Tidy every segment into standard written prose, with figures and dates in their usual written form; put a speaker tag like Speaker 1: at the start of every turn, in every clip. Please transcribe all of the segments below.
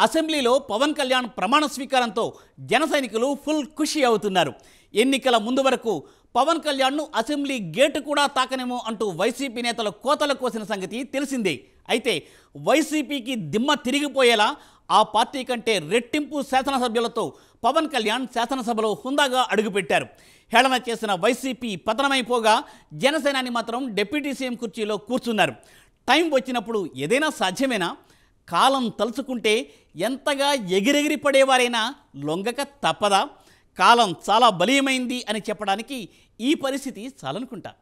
Speaker 1: అసెంబ్లీలో పవన్ కళ్యాణ్ ప్రమాణ స్వీకారంతో జన సైనికులు ఫుల్ ఖుషి అవుతున్నారు. ఎన్నికల ముందు వరకు పవన్ కళ్యాణ్ను అసెంబ్లీ గేటు కూడా తాకనేమో అంటూ వైసీపీ నేతలు కోతలు కోసిన సంగతి తెలిసిందే. అయితే వైసీపీకి దిమ్మ తిరిగిపోయేలా ఆ పార్టీ కంటే రెట్టింపు శాసనసభ్యులతో పవన్ కళ్యాణ్ శాసనసభలో హుందాగా అడుగుపెట్టారు. హేళన చేసిన వైసీపీ పతనమైపోగా జనసేనాని మాత్రం డిప్యూటీ సీఎం కుర్చీలో కూర్చున్నారు. టైం వచ్చినప్పుడు ఏదైనా సాధ్యమేనా? కాలం తలుచుకుంటే ఎంతగా ఎగిరెగిరి పడేవారైనా లొంగక తప్పదా? కాలం చాలా బలీయమైంది అని చెప్పడానికి ఈ పరిస్థితి చాలనుకుంటా.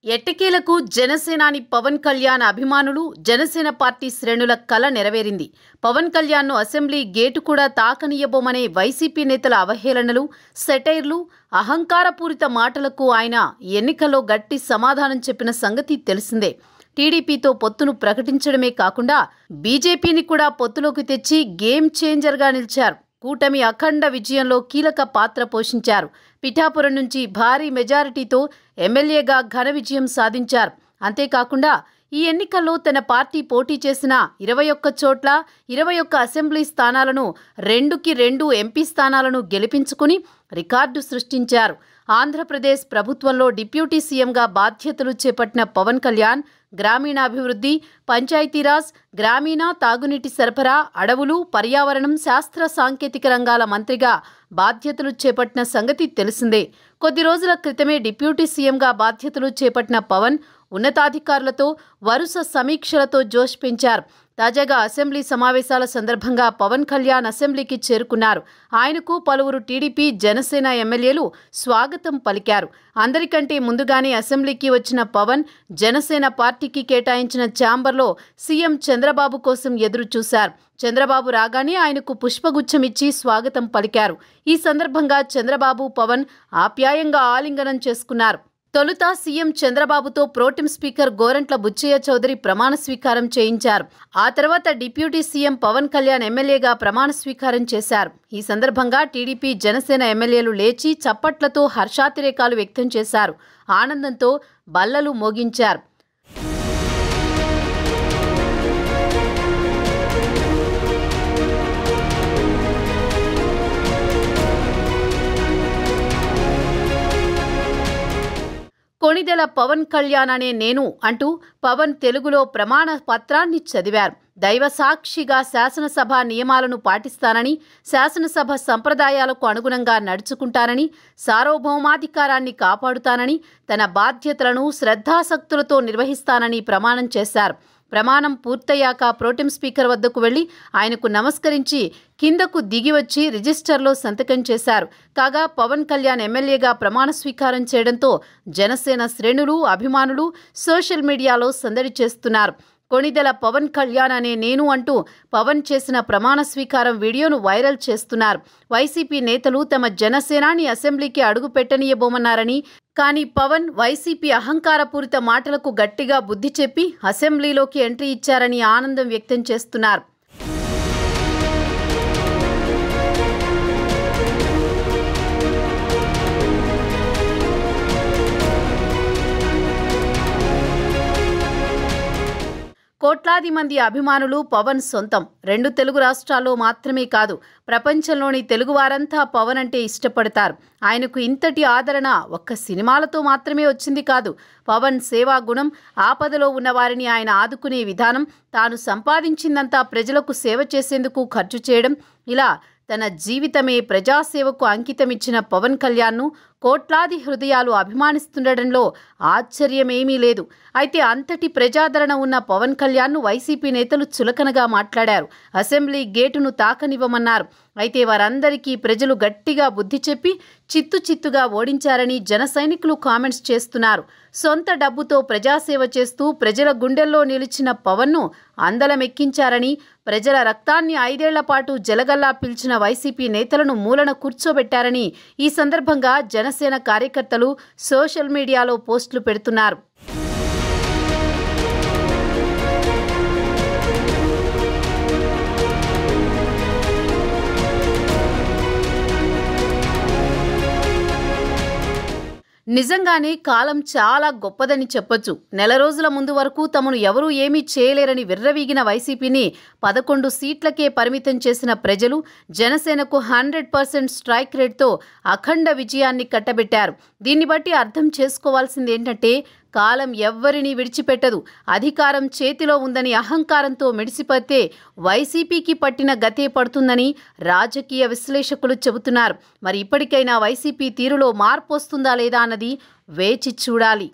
Speaker 2: ఎట్టకేలకు జనసేనాని పవన్ కళ్యాణ్ అభిమానులు జనసేన పార్టీ శ్రేణుల కల నెరవేరింది. పవన్ కళ్యాణ్ను అసెంబ్లీ గేటు కూడా తాకనీయబోమనే వైసీపీ నేతల అవహేళనలు, సెటైర్లు, అహంకారపూరిత మాటలకు ఆయన ఎన్నికల్లో గట్టి సమాధానం చెప్పిన సంగతి తెలిసిందే. టీడీపీతో పొత్తును ప్రకటించడమే కాకుండా బీజేపీని కూడా పొత్తులోకి తెచ్చి గేమ్ చేంజర్గా నిలిచారు. కూటమి అఖండ విజయంలో కీలక పాత్ర పోషించారు. పిఠాపురం నుంచి భారీ మెజారిటీతో ఎమ్మెల్యేగా ఘన విజయం సాధించారు. అంతేకాకుండా ఈ ఎన్నికల్లో తన పార్టీ పోటీ చేసిన 21 చోట్ల 21 అసెంబ్లీ స్థానాలను 2కి 2 ఎంపీ స్థానాలను గెలిపించుకుని రికార్డు సృష్టించారు. ఆంధ్రప్రదేశ్ ప్రభుత్వంలో డిప్యూటీ సీఎంగా బాధ్యతలు చేపట్టిన పవన్ కళ్యాణ్ గ్రామీణాభివృద్ధి, పంచాయతీరాజ్, గ్రామీణ తాగునీటి సరఫరా, అడవులు, పర్యావరణం, శాస్త్ర సాంకేతిక రంగాల మంత్రిగా బాధ్యతలు చేపట్టిన సంగతి తెలిసిందే. కొద్ది రోజుల క్రితమే డిప్యూటీ సీఎంగా బాధ్యతలు చేపట్టిన పవన్ ఉన్నతాధికారులతో వరుస సమీక్షలతో జోష్ పెంచారు. తాజాగా అసెంబ్లీ సమావేశాల సందర్భంగా పవన్ కళ్యాణ్ అసెంబ్లీకి చేరుకున్నారు. ఆయనకు పలువురు టీడీపీ, జనసేన ఎమ్మెల్యేలు స్వాగతం పలికారు. అందరికంటే ముందుగానే అసెంబ్లీకి వచ్చిన పవన్ జనసేన పార్టీకి కేటాయించిన ఛాంబర్లో సీఎం చంద్రబాబు కోసం ఎదురు చూశారు. చంద్రబాబు రాగానే ఆయనకు పుష్పగుచ్చమిచ్చి స్వాగతం పలికారు. ఈ సందర్భంగా చంద్రబాబు, పవన్ ఆప్యాయంగా ఆలింగనం చేసుకున్నారు. తొలుత సీఎం చంద్రబాబుతో ప్రోటెం స్పీకర్ గోరంట్ల బుచ్చయ్య చౌదరి ప్రమాణ స్వీకారం చేయించారు. ఆ తర్వాత డిప్యూటీ సీఎం పవన్ కళ్యాణ్ ఎమ్మెల్యేగా ప్రమాణ స్వీకారం చేశారు. ఈ సందర్భంగా టీడీపీ, జనసేన ఎమ్మెల్యేలు లేచి చప్పట్లతో హర్షాతిరేకాలు వ్యక్తం చేశారు. ఆనందంతో బల్లలు మోగించారు. కొణిదెల పవన్ కళ్యాణ్ అనే నేను అంటూ పవన్ తెలుగులో ప్రమాణ పత్రాన్ని చదివారు. దైవ సాక్షిగా శాసనసభ నియమాలను పాటిస్తానని, శాసనసభ సంప్రదాయాలకు అనుగుణంగా నడుచుకుంటానని, సార్వభౌమాధికారాన్ని కాపాడుతానని, తన బాధ్యతలను శ్రద్ధాసక్తులతో నిర్వహిస్తానని ప్రమాణం చేశారు. ప్రమాణం పూర్తయ్యాక ప్రోటెం స్పీకర్ వద్దకు వెళ్లి ఆయనకు నమస్కరించి కిందకు దిగివచ్చి రిజిస్టర్లో సంతకం చేశారు. కాగా పవన్ కళ్యాణ్ ఎమ్మెల్యేగా ప్రమాణ స్వీకారం చేయడంతో జనసేన శ్రేణులు, అభిమానులు సోషల్ మీడియాలో సందడి చేస్తున్నారు. కొణిదెల పవన్ కళ్యాణ్ అనే నేను అంటూ పవన్ చేసిన ప్రమాణ స్వీకారం వీడియోను వైరల్ చేస్తున్నారు. వైసీపీ నేతలు తమ జనసేనాని అసెంబ్లీకి అడుగు పెట్టనీయబోమన్నారని, కానీ పవన్ వైసీపీ అహంకారపూరిత మాటలకు గట్టిగా బుద్ధి చెప్పి అసెంబ్లీలోకి ఎంట్రీ ఇచ్చారని ఆనందం వ్యక్తం చేస్తున్నారు. కోట్లాది మంది అభిమానులు పవన్ సొంతం. 2 తెలుగు రాష్ట్రాల్లో మాత్రమే కాదు, ప్రపంచంలోని తెలుగువారంతా పవన్ అంటే ఇష్టపడతారు. ఆయనకు ఇంతటి ఆదరణ ఒక్క సినిమాలతో మాత్రమే వచ్చింది కాదు. పవన్ సేవా గుణం, ఆపదలో ఉన్నవారిని ఆయన ఆదుకునే విధానం, తాను సంపాదించిందంతా ప్రజలకు సేవ చేసేందుకు ఖర్చు చేయడం, ఇలా తన జీవితమే ప్రజాసేవకు అంకితమిచ్చిన పవన్ కళ్యాణ్ను కోట్లాది హృదయాలు అభిమానిస్తుండడంలో ఆశ్చర్యమేమీ లేదు. అయితే అంతటి ప్రజాదరణ ఉన్న పవన్ కళ్యాణ్ను వైసీపీ నేతలు చులకనగా మాట్లాడారు. అసెంబ్లీ గేటును తాకనివ్వమన్నారు. అయితే వారందరికీ ప్రజలు గట్టిగా బుద్ధి చెప్పి చిత్తుగా ఓడించారని జన సైనికులు కామెంట్స్ చేస్తున్నారు. సొంత డబ్బుతో ప్రజాసేవ చేస్తూ ప్రజల గుండెల్లో నిలిచిన పవన్ను అందలమెక్కించారని, ప్రజల రక్తాన్ని 5 ఏళ్ల పాటు జలగల్లా పీల్చిన వైసీపీ నేతలను మూలన కూర్చోబెట్టారని ఈ సందర్భంగా జనసేన కార్యకర్తలు సోషల్ మీడియాలో పోస్టులు పెడుతున్నారు. నిజంగానే కాలం చాలా గొప్పదని చెప్పొచ్చు. నెల రోజుల ముందు వరకు తమను ఎవరూ ఏమీ చేయలేరని విర్రవీగిన వైసీపీని 11 సీట్లకే పరిమితం చేసిన ప్రజలు జనసేనకు 100% స్ట్రైక్ రేట్తో అఖండ విజయాన్ని కట్టబెట్టారు. దీన్ని బట్టి అర్థం చేసుకోవాల్సింది ఏంటంటే కాలం ఎవ్వరినీ విడిచిపెట్టదు. అధికారం చేతిలో ఉందని అహంకారంతో మిడిసిపడితే వైసీపీకి పట్టిన గతే పడుతుందని రాజకీయ విశ్లేషకులు చెబుతున్నారు. మరి ఇప్పటికైనా వైసీపీ తీరులో మార్పు వస్తుందా లేదా అన్నది వేచి చూడాలి.